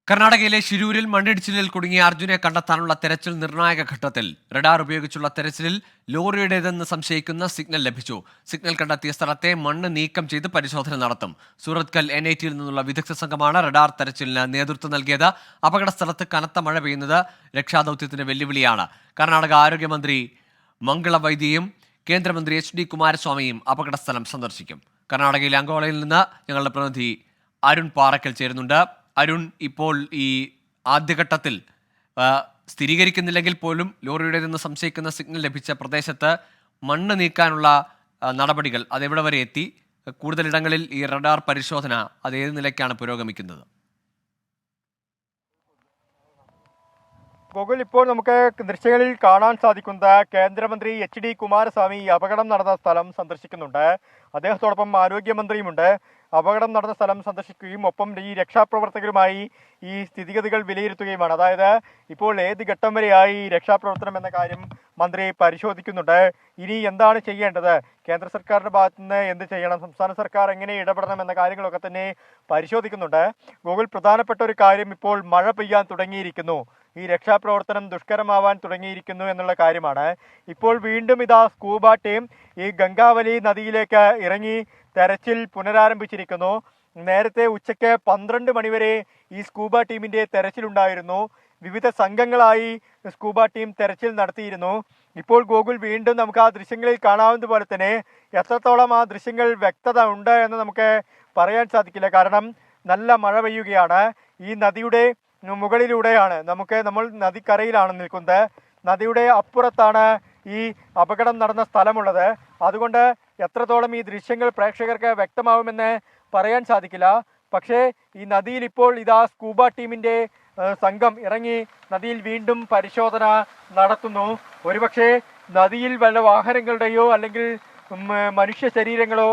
കർണാടകയിലെ ശിരൂരിൽ മണ്ണിടിച്ചിലിൽ കുടുങ്ങിയ അർജുനെ കണ്ടെത്താനുള്ള തെരച്ചിൽ നിർണായക ഘട്ടത്തിൽ. റഡാർ ഉപയോഗിച്ചുള്ള തെരച്ചിലിൽ ലോറിയുടേതെന്ന് സംശയിക്കുന്ന സിഗ്നൽ ലഭിച്ചു. സിഗ്നൽ കണ്ടെത്തിയ സ്ഥലത്തെ മണ്ണ് നീക്കം ചെയ്ത് പരിശോധന നടത്തും. സൂറത്കൽ NIT യിൽ നിന്നുള്ള വിദഗ്ധ സംഘമാണ് റഡാർ തെരച്ചിലിന് നേതൃത്വം നൽകിയത്. അപകട സ്ഥലത്ത് കനത്ത മഴ പെയ്യുന്നത് രക്ഷാദൌത്യത്തിന് വെല്ലുവിളിയാണ്. കർണാടക ആരോഗ്യമന്ത്രി മംഗള വൈദ്യയും കേന്ദ്രമന്ത്രി HD കുമാരസ്വാമിയും അപകട സ്ഥലം സന്ദർശിക്കും. കർണാടകയിലെ അങ്കോളയിൽ നിന്ന് ഞങ്ങളുടെ പ്രതിനിധി അരുൺ പാറക്കൽ ചേരുന്നുണ്ട്. അരുൺ, ഇപ്പോൾ ഈ ആദ്യഘട്ടത്തിൽ സ്ഥിരീകരിക്കുന്നില്ലെങ്കിൽ പോലും ലോറിയുടേതെന്ന് സംശയിക്കുന്ന സിഗ്നൽ ലഭിച്ച പ്രദേശത്ത് മണ്ണ് നീക്കാനുള്ള നടപടികൾ അതെവിടെ വരെ എത്തി? കൂടുതലിടങ്ങളിൽ ഈ റഡാർ പരിശോധന അത് ഏത് നിലയ്ക്കാണ് പുരോഗമിക്കുന്നത്? ഗൂഗിൾ ഇപ്പോൾ നമുക്ക് ദൃശ്യങ്ങളിൽ കാണാൻ സാധിക്കുന്നത് കേന്ദ്രമന്ത്രി HD കുമാരസ്വാമി ഈ അപകടം നടന്ന സ്ഥലം സന്ദർശിക്കുന്നുണ്ട്. അദ്ദേഹത്തോടൊപ്പം ആരോഗ്യമന്ത്രിയുമുണ്ട്. അപകടം നടന്ന സ്ഥലം സന്ദർശിക്കുകയും ഒപ്പം ഈ രക്ഷാപ്രവർത്തകരുമായി ഈ സ്ഥിതിഗതികൾ വിലയിരുത്തുകയുമാണ്. അതായത് ഇപ്പോൾ ഏത് ഘട്ടം വരെയായി രക്ഷാപ്രവർത്തനം എന്ന കാര്യം മന്ത്രി പരിശോധിക്കുന്നുണ്ട്. ഇനി എന്താണ് ചെയ്യേണ്ടത്, കേന്ദ്ര സർക്കാരിന്റെ ഭാഗത്തു നിന്ന് എന്ത് ചെയ്യണം, സംസ്ഥാന സർക്കാർ എങ്ങനെ ഇടപെടണം എന്ന കാര്യങ്ങളൊക്കെ തന്നെ പരിശോധിക്കുന്നുണ്ട്. ഗൂഗിൾ പ്രധാനപ്പെട്ട ഒരു കാര്യം, ഇപ്പോൾ മഴ പെയ്യാൻ തുടങ്ങിയിരിക്കുന്നു, ഈ രക്ഷാപ്രവർത്തനം ദുഷ്കരമാവാൻ തുടങ്ങിയിരിക്കുന്നു എന്നുള്ള കാര്യമാണ്. ഇപ്പോൾ വീണ്ടും ഇതാ സ്കൂബ ടീം ഈ ഗംഗാവലി നദിയിലേക്ക് ഇറങ്ങി തെരച്ചിൽ പുനരാരംഭിച്ചിരിക്കുന്നു. നേരത്തെ ഉച്ചയ്ക്ക് 12 മണിവരെ ഈ സ്കൂബ ടീമിന്റെ തെരച്ചിലുണ്ടായിരുന്നു. വിവിധ സംഘങ്ങളായി സ്കൂബ ടീം തെരച്ചിൽ നടത്തിയിരുന്നു. ഇപ്പോൾ ഗൂഗിൾ വീണ്ടും നമുക്ക് ആ ദൃശ്യങ്ങളിൽ കാണാവുന്ന പോലെ തന്നെ എത്രത്തോളം ആ ദൃശ്യങ്ങൾ വ്യക്തത ഉണ്ട് എന്ന് നമുക്ക് പറയാൻ സാധിക്കില്ല. കാരണം നല്ല മഴ പെയ്യുകയാണ്. ഈ നദിയുടെ മുകളിലൂടെയാണ് നമ്മൾ നദിക്കരയിലാണ് നിൽക്കുന്നത്. നദിയുടെ അപ്പുറത്താണ് ഈ അപകടം നടന്ന സ്ഥലമുള്ളത്. അതുകൊണ്ട് എത്രത്തോളം ഈ ദൃശ്യങ്ങൾ പ്രേക്ഷകർക്ക് വ്യക്തമാവുമെന്ന് പറയാൻ സാധിക്കില്ല. പക്ഷേ ഈ നദിയിൽ ഇപ്പോൾ ഇതാ സ്കൂബ ടീമിന്റെ സംഘം ഇറങ്ങി നദിയിൽ വീണ്ടും പരിശോധന നടത്തുന്നു. ഒരുപക്ഷെ നദിയിൽ വല്ല വാഹനങ്ങളുടെയോ അല്ലെങ്കിൽ മനുഷ്യ ശരീരങ്ങളോ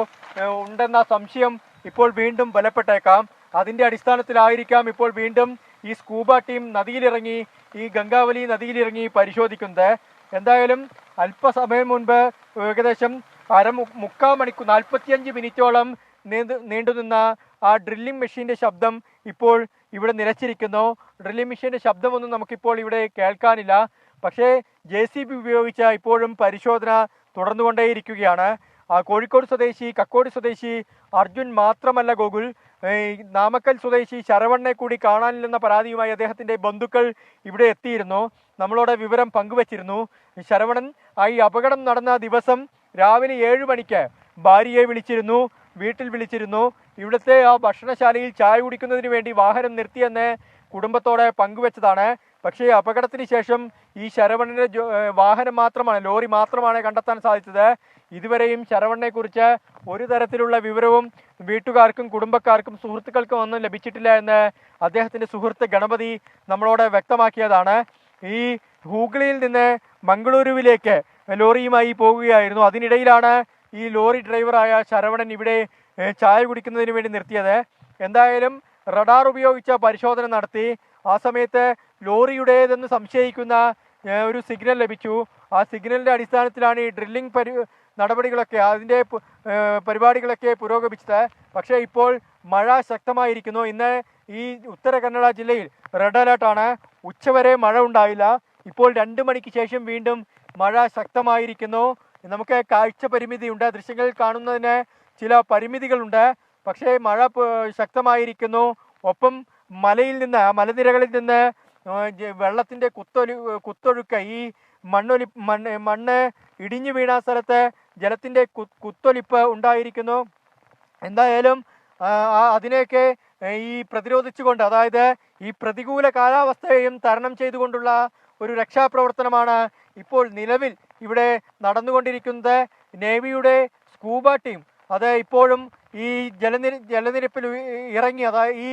ഉണ്ടെന്ന സംശയം ഇപ്പോൾ വീണ്ടും ബലപ്പെട്ടേക്കാം. അതിന്റെ അടിസ്ഥാനത്തിലായിരിക്കാം ഇപ്പോൾ വീണ്ടും ഈ സ്കൂബ ടീം നദിയിലിറങ്ങി ഈ ഗംഗാവലി നദിയിലിറങ്ങി പരിശോധിക്കുന്നത്. എന്തായാലും അല്പസമയം മുൻപ് ഏകദേശം മുക്കാൽ മണിക്കൂർ 45 മിനിറ്റോളം നീണ്ടുനിന്ന ആ ഡ്രില്ലിംഗ് മെഷീന്റെ ശബ്ദം ഇപ്പോൾ ഇവിടെ നിലച്ചിരിക്കുന്നു. ഡ്രില്ലിംഗ് മെഷീന്റെ ശബ്ദമൊന്നും നമുക്കിപ്പോൾ ഇവിടെ കേൾക്കാനില്ല. പക്ഷേ JCB ഉപയോഗിച്ച് ഇപ്പോഴും പരിശോധന തുടർന്നുകൊണ്ടേയിരിക്കുകയാണ്. കോഴിക്കോട് സ്വദേശി കക്കോടി സ്വദേശി അർജുൻ മാത്രമല്ല ഗോകുൽ, നാമക്കൽ സ്വദേശി ശരവണനെ കൂടി കാണാനില്ലെന്ന പരാതിയുമായി അദ്ദേഹത്തിന്റെ ബന്ധുക്കൾ ഇവിടെ എത്തിയിരുന്നു. നമ്മളോട് വിവരം പങ്കുവച്ചിരുന്നു. ശരവണൻ ഈ അപകടം നടന്ന ദിവസം രാവിലെ 7 മണിക്ക് ഭാര്യയെ വിളിച്ചിരുന്നു, വീട്ടിൽ വിളിച്ചിരുന്നു. ഇവിടുത്തെ ആ ഭക്ഷണശാലയിൽ ചായ കുടിക്കുന്നതിന് വേണ്ടി വാഹനം നിർത്തിയെന്ന് കുടുംബത്തോടെ പങ്കുവെച്ചതാണ്. പക്ഷേ അപകടത്തിന് ശേഷം ഈ ശരവണന്റെ വാഹനം മാത്രമാണ്, ലോറി മാത്രമാണ് കണ്ടെത്താൻ സാധിച്ചത്. ഇതുവരെയും ശരവണനെ കുറിച്ച് ഒരു തരത്തിലുള്ള വിവരവും വീട്ടുകാർക്കും കുടുംബക്കാർക്കും സുഹൃത്തുക്കൾക്കും ഒന്നും ലഭിച്ചിട്ടില്ല എന്ന് അദ്ദേഹത്തിന്റെ സുഹൃത്ത് ഗണപതി നമ്മളോട് വ്യക്തമാക്കിയതാണ്. ഈ ഹൂഗ്ലിയിൽ നിന്ന് മംഗളൂരുവിലേക്ക് ലോറിയുമായി പോകുകയായിരുന്നു. അതിനിടയിലാണ് ഈ ലോറി ഡ്രൈവറായ ശരവണൻ ഇവിടെ ചായ കുടിക്കുന്നതിന് വേണ്ടി നിർത്തിയത്. എന്തായാലും റഡാർ ഉപയോഗിച്ച പരിശോധന നടത്തി. ആ സമയത്ത് ലോറിയുടേതെന്ന് സംശയിക്കുന്ന ഒരു സിഗ്നൽ ലഭിച്ചു. ആ സിഗ്നലിന്റെ അടിസ്ഥാനത്തിലാണ് ഈ ഡ്രില്ലിംഗ് നടപടികളൊക്കെ അതിൻ്റെ പരിപാടികളൊക്കെ പുരോഗമിച്ചത്. പക്ഷേ ഇപ്പോൾ മഴ ശക്തമായിരിക്കുന്നു. ഇന്ന് ഈ ഉത്തര കന്നഡ ജില്ലയിൽ റെഡ് അലേർട്ടാണ്. ഉച്ചവരെ മഴ ഉണ്ടായില്ല. ഇപ്പോൾ 2 മണിക്ക് ശേഷം വീണ്ടും മഴ ശക്തമായിരിക്കുന്നു. നമുക്ക് കാഴ്ച പരിമിതിയുണ്ട്, ദൃശ്യങ്ങളിൽ കാണുന്നതിന് ചില പരിമിതികളുണ്ട്. പക്ഷേ മഴ ശക്തമായിരിക്കുന്നു. ഒപ്പം മലനിരകളിൽ നിന്ന് വെള്ളത്തിന്റെ കുത്തൊഴുക്ക്, ഈ മണ്ണ് ഇടിഞ്ഞു വീണ സ്ഥലത്ത് ജലത്തിന്റെ കുത്തൊലിപ്പ് ഉണ്ടായിരിക്കുന്നു. എന്തായാലും അതിനെയൊക്കെ ഈ പ്രതിരോധിച്ചുകൊണ്ട്, അതായത് ഈ പ്രതികൂല കാലാവസ്ഥയെയും തരണം ചെയ്തുകൊണ്ടുള്ള ഒരു രക്ഷാപ്രവർത്തനമാണ് ഇപ്പോൾ നിലവിൽ ഇവിടെ നടന്നുകൊണ്ടിരിക്കുന്നത്. നേവിയുടെ സ്കൂബ ടീം അത് ഇപ്പോഴും ഈ ജലനിരപ്പിൽ ഇറങ്ങി, അതായത് ഈ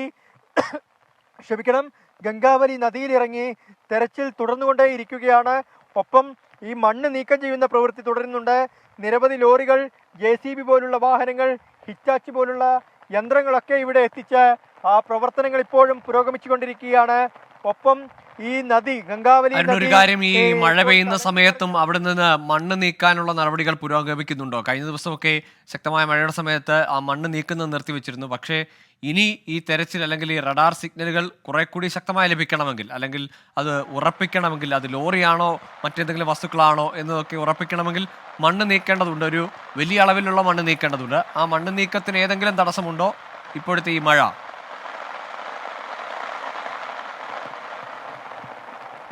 ഗംഗാവലി നദിയിലിറങ്ങി തെരച്ചിൽ തുടർന്നുകൊണ്ടേയിരിക്കുകയാണ്. ഒപ്പം ഈ മണ്ണ് നീക്കം ചെയ്യുന്ന പ്രവൃത്തി തുടരുന്നുണ്ട്. നിരവധി ലോറികൾ, JCB പോലുള്ള വാഹനങ്ങൾ, ഹിറ്റാച്ചി പോലുള്ള യന്ത്രങ്ങളൊക്കെ ഇവിടെ എത്തിച്ച് ആ പ്രവർത്തനങ്ങൾ ഇപ്പോഴും പുരോഗമിച്ചുകൊണ്ടിരിക്കുകയാണ്. ഒപ്പം ഈ നദി ഗംഗാവലി അതിനൊരു കാര്യം, ഈ മഴ പെയ്യുന്ന സമയത്തും അവിടെ നിന്ന് മണ്ണ് നീക്കാനുള്ള നടപടികൾ പുരോഗമിക്കുന്നുണ്ടോ? കഴിഞ്ഞ ദിവസമൊക്കെ ശക്തമായ മഴയുടെ സമയത്ത് ആ മണ്ണ് നീക്കുന്നത് നിർത്തിവെച്ചിരുന്നു. പക്ഷേ ഇനി ഈ തെരച്ചിൽ അല്ലെങ്കിൽ ഈ റഡാർ സിഗ്നലുകൾ കുറെ കൂടി ശക്തമായി ലഭിക്കണമെങ്കിൽ, അല്ലെങ്കിൽ അത് ഉറപ്പിക്കണമെങ്കിൽ, അത് ലോറിയാണോ മറ്റേതെങ്കിലും വസ്തുക്കളാണോ എന്നതൊക്കെ ഉറപ്പിക്കണമെങ്കിൽ മണ്ണ് നീക്കേണ്ടതുണ്ട്. ഒരു വലിയ അളവിലുള്ള മണ്ണ് നീക്കേണ്ടതുണ്ട്. ആ മണ്ണ് നീക്കത്തിന് ഏതെങ്കിലും തടസ്സമുണ്ടോ ഇപ്പോഴത്തെ ഈ മഴ?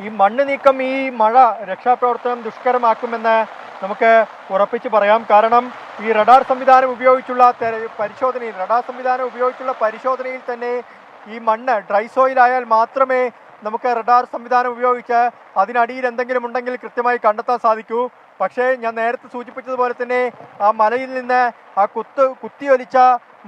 ഈ മണ്ണ് നീക്കം, ഈ മഴ രക്ഷാപ്രവർത്തനം ദുഷ്കരമാക്കുമെന്ന് നമുക്ക് ഉറപ്പിച്ച് പറയാം. കാരണം ഈ റഡാർ സംവിധാനം ഉപയോഗിച്ചുള്ള പരിശോധനയിൽ തന്നെ ഈ മണ്ണ് ഡ്രൈ സോയിൽ ആയാൽ മാത്രമേ നമുക്ക് റഡാർ സംവിധാനം ഉപയോഗിച്ച് അതിനടിയിൽ എന്തെങ്കിലും ഉണ്ടെങ്കിൽ കൃത്യമായി കണ്ടെത്താൻ സാധിക്കൂ. പക്ഷേ ഞാൻ നേരത്തെ സൂചിപ്പിച്ചതുപോലെ തന്നെ ആ മലയിൽ നിന്ന് ആ കുത്തിയൊലിച്ച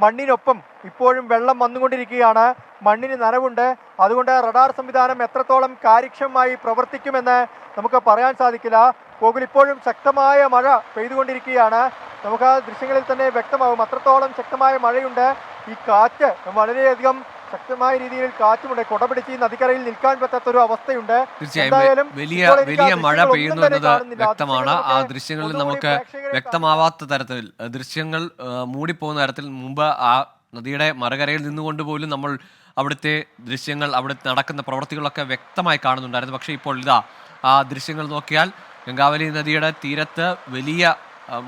മണ്ണിനൊപ്പം ഇപ്പോഴും വെള്ളം വന്നുകൊണ്ടിരിക്കുകയാണ്. മണ്ണിന് നനവുണ്ട്. അതുകൊണ്ട് റഡാർ സംവിധാനം എത്രത്തോളം കാര്യക്ഷമമായി പ്രവർത്തിക്കുമെന്ന് നമുക്ക് പറയാൻ സാധിക്കില്ല. ഗോകുൽ, ഇപ്പോഴും ശക്തമായ മഴ പെയ്തുകൊണ്ടിരിക്കുകയാണ്. നമുക്ക് ആ ദൃശ്യങ്ങളിൽ തന്നെ വ്യക്തമാകും അത്രത്തോളം ശക്തമായ മഴയുണ്ട്. ഈ കാറ്റ് വളരെയധികം ശക്തമായ രീതിയിൽ കാറ്റുമുണ്ട്. കുട പിടിച്ച് ഈ നദിക്കരയിൽ നിൽക്കാൻ പറ്റാത്തൊരു അവസ്ഥയുണ്ട്. തീർച്ചയായും വലിയ മഴ പെയ്യുന്നു എന്നത് വ്യക്തമാണ്. ആ ദൃശ്യങ്ങളിൽ നമുക്ക് വ്യക്തമാവാത്ത തരത്തിൽ ദൃശ്യങ്ങൾ മൂടിപ്പോകുന്ന തരത്തിൽ മുമ്പ് ആ നദിയുടെ മറുകരയിൽ നിന്നുകൊണ്ട് പോലും നമ്മൾ അവിടുത്തെ ദൃശ്യങ്ങൾ, അവിടെ നടക്കുന്ന പ്രവൃത്തികളൊക്കെ വ്യക്തമായി കാണുന്നുണ്ടായിരുന്നു. പക്ഷേ ഇപ്പോൾ ഇതാ ആ ദൃശ്യങ്ങൾ നോക്കിയാൽ ഗംഗാവലി നദിയുടെ തീരത്ത് വലിയ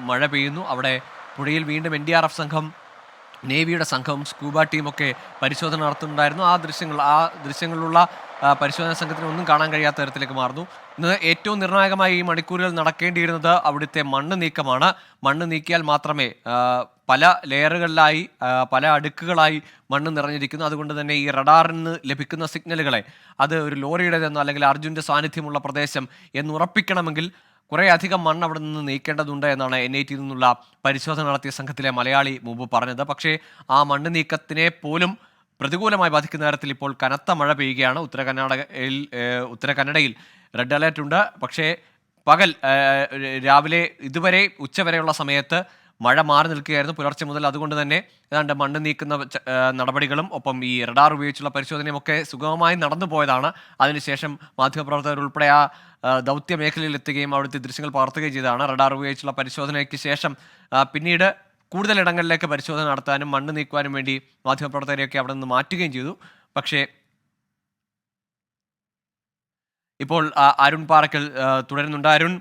മഴ പെയ്യുന്നു. അവിടെ പുഴയിൽ വീണ്ടും NDRF സംഘം, നേവിയുടെ സംഘവും സ്കൂബ ടീമൊക്കെ പരിശോധന നടത്തുന്നുണ്ടായിരുന്നു. ആ ദൃശ്യങ്ങളിലുള്ള പരിശോധനാ സംഘത്തിന് ഒന്നും കാണാൻ കഴിയാത്ത തരത്തിലേക്ക് മാറുന്നു. ഇന്ന് ഏറ്റവും നിർണായകമായി ഈ മണിക്കൂറുകൾ നടക്കേണ്ടിയിരുന്നത് അവിടുത്തെ മണ്ണ് നീക്കമാണ്. മണ്ണ് നീക്കിയാൽ മാത്രമേ, പല ലെയറുകളിലായി, പല അടുക്കുകളായി മണ്ണ് നിറഞ്ഞിരിക്കുന്നു. അതുകൊണ്ട് തന്നെ ഈ റഡാറിന് ലഭിക്കുന്ന സിഗ്നലുകളെ അത് ഒരു ലോറിയുടേതെന്നോ അല്ലെങ്കിൽ അർജുൻ്റെ സാന്നിധ്യമുള്ള പ്രദേശം എന്ന് ഉറപ്പിക്കണമെങ്കിൽ കുറേ അധികം മണ്ണ് അവിടെ നിന്ന് നീക്കേണ്ടതുണ്ട് എന്നാണ് NIT നിന്നുള്ള പരിശോധന നടത്തിയ സംഘത്തിലെ മലയാളി മുമ്പ് പറഞ്ഞത്. പക്ഷേ ആ മണ്ണ് നീക്കത്തിനെ പോലും പ്രതികൂലമായി ബാധിക്കുന്ന തരത്തിൽ ഇപ്പോൾ കനത്ത മഴ പെയ്യുകയാണ്. ഉത്തര കന്നഡയിൽ റെഡ് അലേർട്ട് ഉണ്ട്. പക്ഷേ പകൽ രാവിലെ ഇതുവരെ ഉച്ചവരെയുള്ള സമയത്ത് മഴ മാറി നിൽക്കുകയായിരുന്നു പുലർച്ചെ മുതൽ. അതുകൊണ്ട് തന്നെ ഏതാണ്ട് മണ്ണ് നീക്കുന്ന നടപടികളും ഒപ്പം ഈ റഡാർ ഉപയോഗിച്ചുള്ള പരിശോധനയും ഒക്കെ സുഗമമായി നടന്നു പോയതാണ്. അതിനുശേഷം മാധ്യമപ്രവർത്തകർ ഉൾപ്പെടെ ആ ദൗത്യ മേഖലയിൽ എത്തുകയും അവിടുത്തെ ദൃശ്യങ്ങൾ പകർത്തുകയും ചെയ്തതാണ്. റഡാർ ഉപയോഗിച്ചുള്ള പരിശോധനയ്ക്ക് ശേഷം പിന്നീട് കൂടുതൽ ഇടങ്ങളിലേക്ക് പരിശോധന നടത്താനും മണ്ണ് നീക്കുവാനും വേണ്ടി മാധ്യമപ്രവർത്തകരെയൊക്കെ അവിടെ നിന്ന് മാറ്റുകയും ചെയ്തു. പക്ഷേ ഇപ്പോൾ അരുൺ പാറക്കൽ തുടരുന്നുണ്ട്. അരുൺ,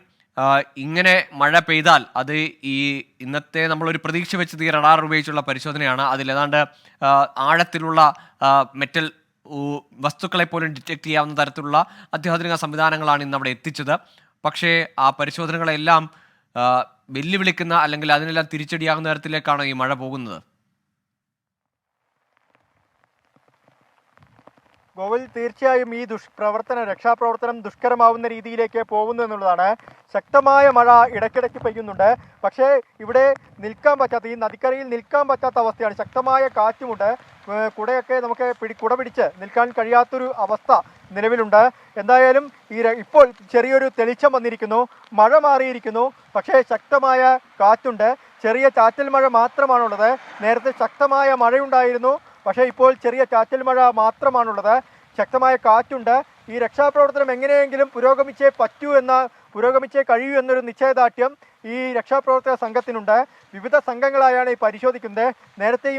ഇങ്ങനെ മഴ പെയ്താൽ അത് ഈ ഇന്നത്തെ നമ്മളൊരു പ്രതീക്ഷ വെച്ചത് ഈ റഡാർ ഉപയോഗിച്ചുള്ള പരിശോധനയാണ്. അതിലേതാണ്ട് ആഴത്തിലുള്ള മെറ്റൽ വസ്തുക്കളെ പോലും ഡിറ്റക്ട് ചെയ്യാവുന്ന തരത്തിലുള്ള അത്യാധുനിക സംവിധാനങ്ങളാണ് ഇന്ന് അവിടെ എത്തിച്ചത്. പക്ഷേ ആ പരിശോധനകളെല്ലാം വെല്ലുവിളിക്കുന്ന, അല്ലെങ്കിൽ അതിനെല്ലാം തിരിച്ചടിയാകുന്ന തരത്തിലേക്കാണ് ഈ മഴ പോകുന്നത്. ഗോകുൽ, തീർച്ചയായും ഈ രക്ഷാപ്രവർത്തനം ദുഷ്കരമാവുന്ന രീതിയിലേക്ക് പോകുന്നു എന്നുള്ളതാണ്. ശക്തമായ മഴ ഇടയ്ക്കിടയ്ക്ക് പെയ്യുന്നുണ്ട്. പക്ഷേ ഇവിടെ നിൽക്കാൻ പറ്റാത്ത, ഈ നദിക്കരയിൽ നിൽക്കാൻ പറ്റാത്ത അവസ്ഥയാണ്. ശക്തമായ കാറ്റുമുണ്ട്. കുടയൊക്കെ നമുക്ക് കുട പിടിച്ച് നിൽക്കാൻ കഴിയാത്തൊരു അവസ്ഥ നിലവിലുണ്ട്. എന്തായാലും ഇപ്പോൾ ചെറിയൊരു തെളിച്ചം വന്നിരിക്കുന്നു. മഴ മാറിയിരിക്കുന്നു. പക്ഷേ ശക്തമായ കാറ്റുണ്ട്. ചെറിയ ചാറ്റൽ മഴ മാത്രമാണുള്ളത്. നേരത്തെ ശക്തമായ മഴയുണ്ടായിരുന്നു. പക്ഷേ ഇപ്പോൾ ചെറിയ ചാറ്റൽ മഴ മാത്രമാണുള്ളത്. ശക്തമായ കാറ്റുണ്ട്. ഈ രക്ഷാപ്രവർത്തനം എങ്ങനെയെങ്കിലും പുരോഗമിച്ചേ കഴിയൂ എന്നൊരു നിശ്ചയദാർഢ്യം ഈ രക്ഷാപ്രവർത്തക സംഘത്തിനുണ്ട്. വിവിധ സംഘങ്ങളായാണ് ഈ പരിശോധിക്കുന്നത്. നേരത്തെ ഈ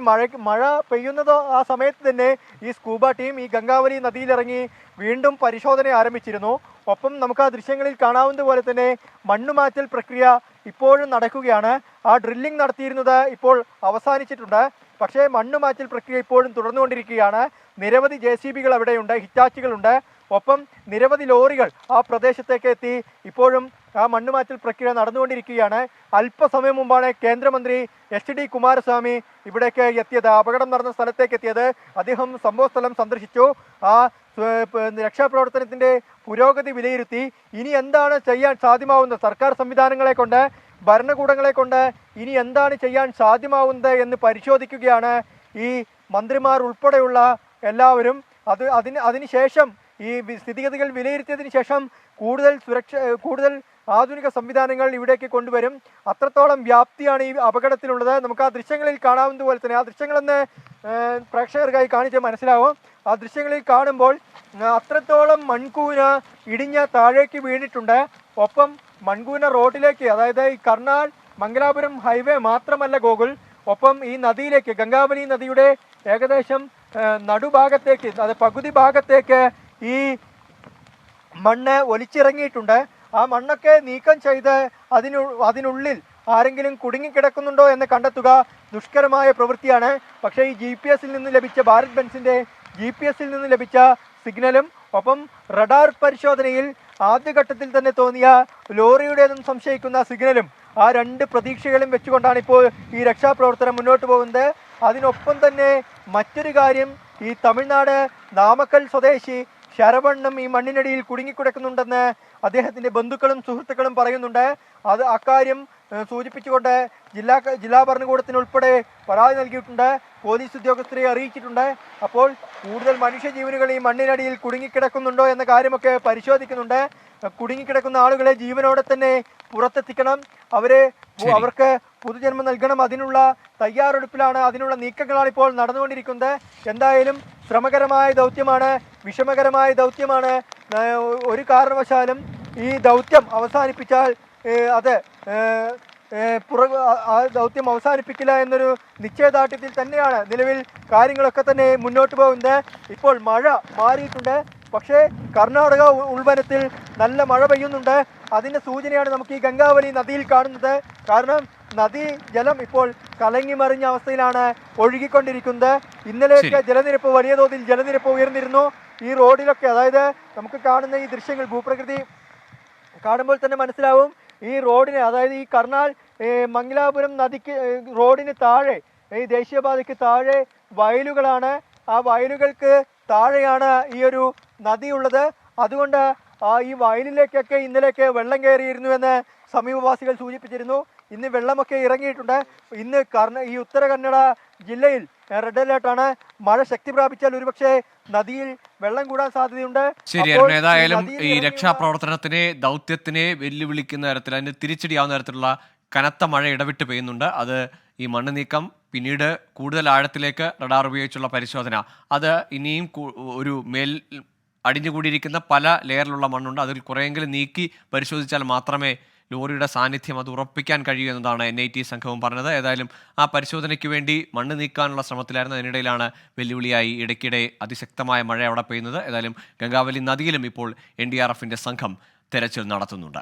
മഴ പെയ്യുന്നത് ആ സമയത്ത് തന്നെ ഈ സ്കൂബ ടീം ഈ ഗംഗാവലി നദിയിലിറങ്ങി വീണ്ടും പരിശോധന ആരംഭിച്ചിരുന്നു. ഒപ്പം നമുക്ക് ആ ദൃശ്യങ്ങളിൽ കാണാവുന്ന പോലെ തന്നെ മണ്ണുമാറ്റൽ പ്രക്രിയ ഇപ്പോഴും നടക്കുകയാണ്. ആ ഡ്രില്ലിംഗ് നടത്തിയിരുന്നത് ഇപ്പോൾ അവസാനിച്ചിട്ടുണ്ട്. പക്ഷേ മണ്ണുമാറ്റൽ പ്രക്രിയ ഇപ്പോഴും തുടർന്നുകൊണ്ടിരിക്കുകയാണ്. നിരവധി JCBകൾ അവിടെയുണ്ട്, ഹിറ്റാച്ചികളുണ്ട്. ഒപ്പം നിരവധി ലോറികൾ ആ പ്രദേശത്തേക്ക് എത്തി ഇപ്പോഴും ആ മണ്ണുമാറ്റൽ പ്രക്രിയ നടന്നുകൊണ്ടിരിക്കുകയാണ്. അല്പസമയം മുമ്പാണ് കേന്ദ്രമന്ത്രി HD കുമാരസ്വാമി ഇവിടേക്ക് എത്തിയത്, അപകടം നടന്ന സ്ഥലത്തേക്ക് എത്തിയത്. അദ്ദേഹം സംഭവസ്ഥലം സന്ദർശിച്ചു. ആ രക്ഷാപ്രവർത്തനത്തിൻ്റെ പുരോഗതി വിലയിരുത്തി. ഇനി എന്താണ് ചെയ്യാൻ സാധ്യമാവുന്നത്, സർക്കാർ സംവിധാനങ്ങളെ കൊണ്ട്, ഭരണകൂടങ്ങളെ കൊണ്ട് ഇനി എന്താണ് ചെയ്യാൻ സാധ്യമാവുന്നത് എന്ന് പരിശോധിക്കുകയാണ് ഈ മന്ത്രിമാർ ഉൾപ്പെടെയുള്ള എല്ലാവരും. അതിനുശേഷം ഈ സ്ഥിതിഗതികൾ വിലയിരുത്തിയതിന് ശേഷം കൂടുതൽ ആധുനിക സംവിധാനങ്ങൾ ഇവിടേക്ക് കൊണ്ടുവരും. അത്രത്തോളം വ്യാപ്തിയാണ് ഈ അപകടത്തിലുള്ളത്. നമുക്ക് ആ ദൃശ്യങ്ങളിൽ കാണാവുന്ന പോലെ തന്നെ, ആ ദൃശ്യങ്ങളെന്ന് പ്രേക്ഷകർക്കായി കാണിച്ച് മനസ്സിലാവും. ആ ദൃശ്യങ്ങളിൽ കാണുമ്പോൾ അത്രത്തോളം മൺകൂന ഇടിഞ്ഞ് താഴേക്ക് വീണിട്ടുണ്ട്. ഒപ്പം മൺകൂന റോഡിലേക്ക്, അതായത് ഈ കർണാൽ മംഗലാപുരം ഹൈവേ മാത്രമല്ല ഗോകുൽ, ഒപ്പം ഈ നദിയിലേക്ക്, ഗംഗാവലി നദിയുടെ ഏകദേശം നടുഭാഗത്തേക്ക്, അത് പകുതി ഭാഗത്തേക്ക് ഈ മണ്ണ് ഒലിച്ചിറങ്ങിയിട്ടുണ്ട്. ആ മണ്ണൊക്കെ നീക്കം ചെയ്ത് അതിനുള്ളിൽ ആരെങ്കിലും കുടുങ്ങിക്കിടക്കുന്നുണ്ടോ എന്ന് കണ്ടെത്തുക ദുഷ്കരമായ പ്രവൃത്തിയാണ്. പക്ഷേ ഈ GPS-ൽ നിന്ന് ലഭിച്ച, ഭാരത് ബെൻസിൻ്റെ GPS-ൽ നിന്ന് ലഭിച്ച സിഗ്നലും ഒപ്പം റഡാർ പരിശോധനയിൽ ആദ്യഘട്ടത്തിൽ തന്നെ തോന്നിയ ലോറിയുടേതെന്ന് സംശയിക്കുന്ന സിഗ്നലും, ആ രണ്ട് പ്രതീക്ഷകളും വെച്ചുകൊണ്ടാണ് ഇപ്പോൾ ഈ രക്ഷാപ്രവർത്തനം മുന്നോട്ട് പോകുന്നത്. അതിനൊപ്പം തന്നെ മറ്റൊരു കാര്യം, ഈ തമിഴ്നാട് നാമക്കൽ സ്വദേശി ശരവണ്ണും ഈ മണ്ണിനടിയിൽ കുടുങ്ങിക്കിടക്കുന്നുണ്ടെന്ന് അദ്ദേഹത്തിൻ്റെ ബന്ധുക്കളും സുഹൃത്തുക്കളും പറയുന്നുണ്ട്. അക്കാര്യം സൂചിപ്പിച്ചുകൊണ്ട് ജില്ലാ ഭരണകൂടത്തിനുൾപ്പെടെ പരാതി നൽകിയിട്ടുണ്ട്, പോലീസ് ഉദ്യോഗസ്ഥരെ അറിയിച്ചിട്ടുണ്ട്. അപ്പോൾ കൂടുതൽ മനുഷ്യജീവനുകൾ ഈ മണ്ണിനടിയിൽ കുടുങ്ങിക്കിടക്കുന്നുണ്ടോ എന്ന കാര്യമൊക്കെ പരിശോധിക്കുന്നുണ്ട്. കുടുങ്ങിക്കിടക്കുന്ന ആളുകളെ ജീവനോടെ തന്നെ പുറത്തെത്തിക്കണം, അവർക്ക് പുതുജന്മം നൽകണം. അതിനുള്ള തയ്യാറെടുപ്പിലാണ്, അതിനുള്ള നീക്കങ്ങളാണ് ഇപ്പോൾ നടന്നുകൊണ്ടിരിക്കുന്നത്. എന്തായാലും ശ്രമകരമായ ദൗത്യമാണ്, വിഷമകരമായ ദൗത്യമാണ്. ഒരു കാരണവശാലും ഈ ദൗത്യം അവസാനിപ്പിച്ചാൽ ആ ദൗത്യം അവസാനിപ്പിക്കില്ല എന്നൊരു നിശ്ചയദാർഢ്യത്തിൽ തന്നെയാണ് നിലവിൽ കാര്യങ്ങളൊക്കെ തന്നെ മുന്നോട്ട് പോകുന്നത്. ഇപ്പോൾ മഴ മാറിയിട്ടുണ്ട്, പക്ഷേ കർണാടക ഉൾവനത്തിൽ നല്ല മഴ പെയ്യുന്നുണ്ട്. അതിൻ്റെ സൂചനയാണ് നമുക്ക് ഈ ഗംഗാവലി നദിയിൽ കാണുന്നത്. കാരണം നദീ ജലം ഇപ്പോൾ കലങ്ങി മറിഞ്ഞ അവസ്ഥയിലാണ് ഒഴുകിക്കൊണ്ടിരിക്കുന്നത്. ഇന്നലെയൊക്കെ ജലനിരപ്പ്, വലിയ തോതിൽ ജലനിരപ്പ് ഉയർന്നിരുന്നു. ഈ റോഡിലൊക്കെ, അതായത് നമുക്ക് കാണുന്ന ഈ ദൃശ്യങ്ങൾ, ഭൂപ്രകൃതി കാണുമ്പോൾ തന്നെ മനസ്സിലാവും, ഈ റോഡിന്, അതായത് ഈ കർണാൽ മംഗലാപുരം നദിക്ക് റോഡിന് താഴെ, ഈ ദേശീയപാതയ്ക്ക് താഴെ വയലുകളാണ്. ആ വയലുകൾക്ക് താഴെയാണ് ഈ ഒരു നദിയുള്ളത്. അതുകൊണ്ട് ഈ വയലിലേക്കൊക്കെ ഇന്നലെയൊക്കെ വെള്ളം കയറിയിരുന്നുവെന്ന് സമീപവാസികൾ സൂചിപ്പിച്ചിരുന്നു. ഇന്ന് വെള്ളമൊക്കെ ഇറങ്ങിയിട്ടുണ്ട്. ഇന്ന് ഈ ഉത്തര കന്നഡ ജില്ലയിൽ റെഡ് അലേർട്ടാണ്. മഴ ശക്തി പ്രാപിച്ചാൽ ഒരുപക്ഷെ നദിയിൽ വെള്ളം കൂടാൻ സാധ്യതയുണ്ട്. ശരിയായിരുന്നു. ഏതായാലും ഈ രക്ഷാപ്രവർത്തനത്തിനെ, ദൗത്യത്തിനെ വെല്ലുവിളിക്കുന്ന തരത്തിൽ, അതിന് തിരിച്ചടിയാവുന്ന തരത്തിലുള്ള കനത്ത മഴ ഇടവിട്ട് പെയ്യുന്നുണ്ട്. അത് ഈ മണ്ണ് നീക്കം, പിന്നീട് കൂടുതൽ ആഴത്തിലേക്ക് റഡാർ ഉപയോഗിച്ചുള്ള പരിശോധന, അത് ഇനിയും ഒരു അടിഞ്ഞുകൂടിയിരിക്കുന്ന പല ലെയറിലുള്ള മണ്ണുണ്ട്, അതിൽ കുറേയെങ്കിലും നീക്കി പരിശോധിച്ചാൽ മാത്രമേ ലോറിയുടെ സാന്നിധ്യം അത് ഉറപ്പിക്കാൻ കഴിയൂ എന്നതാണ് NIT സംഘവും പറഞ്ഞത്. ഏതായാലും ആ പരിശോധനയ്ക്ക് വേണ്ടി മണ്ണ് നീക്കാനുള്ള ശ്രമത്തിലായിരുന്നു. അതിനിടയിലാണ് വെല്ലുവിളിയായി ഇടയ്ക്കിടെ അതിശക്തമായ മഴ അവിടെ പെയ്യുന്നത്. ഏതായാലും ഗംഗാവലി നദിയിലും ഇപ്പോൾ NDRFന്റെ സംഘം തെരച്ചിൽ നടത്തുന്നുണ്ട്.